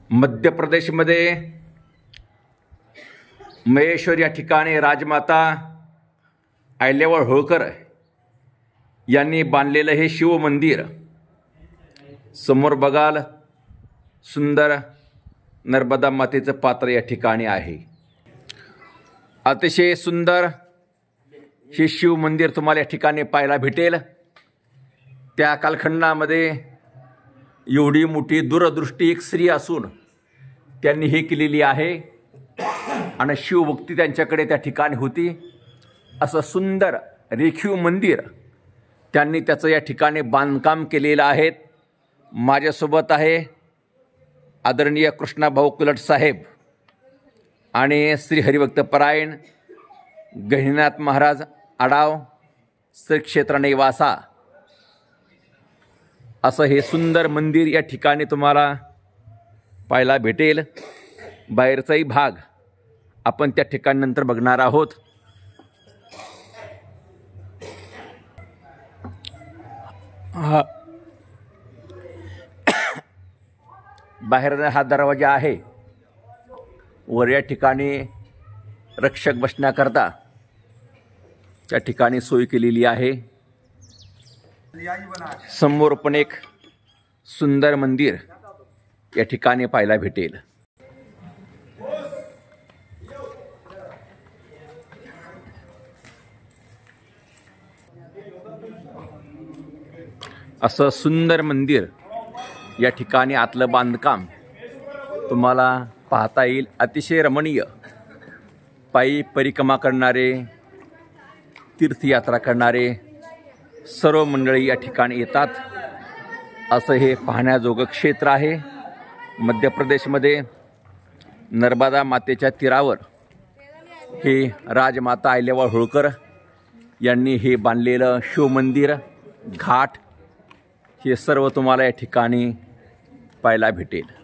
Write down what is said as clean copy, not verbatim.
मध्य प्रदेशमध्ये महेश्वर या ठिकाणी राजमाता अहिल्याबाई होळकर यांनी बांधलेलं हे शिव मंदिर समोर बघाल सुंदर नर्मदा मातेचं पात्र या ठिकाणी आहे। अतिशय सुंदर हे शिव मंदिर तुम्हाला या ठिकाणी पाहायला भेटेल। त्या कालखंडामध्ये एवढी मोठी दूरदृष्टी एक स्त्री असून त्यांनी हे केलेली आहे आणि शिवभक्ती त्यांच्याकडे त्या ठिकाणी होती। असं सुंदर रेखीव मंदिर त्यांनी त्याचं या ठिकाणी बांधकाम केलेलं आहे। माझ्यासोबत आहे आदरणीय कृष्णाभाऊ कुलट साहेब आणि श्री हरिभक्त परायण गहिनीनाथ महाराज आडाव श्री क्षेत्र निवासा असं हे सुंदर मंदिर या ठिकाणी तुम्हाला पाहायला भेटेल। बाहेरचाही भाग आपण त्या ठिकाणी नंतर बघणार आहोत। बाहेर हा दरवाजा आहे। वर या ठिकाणी रक्षक बसण्याकरता त्या ठिकाणी सोय केलेली आहे। समोर पण एक सुंदर मंदिर या ठिकाणी पाहायला भेटेल। असं सुंदर मंदिर या ठिकाणी आतलं बांधकाम तुम्हाला पाहता येईल। अतिशय रमणीय पायी परिक्रमा करणारे तीर्थयात्रा करणारे सर्व मंडळी या ठिकाणी येतात। असं हे पाहण्याजोगं क्षेत्र आहे। मध्य प्रदेशमध्ये नर्मदा मातेच्या तीरावर हे राजमाता अहिल्याबाई होळकर यांनी हे बांधलेलं शिवमंदिर घाट हे सर्व तुम्हाला या ठिकाणी पाहायला भेटेल।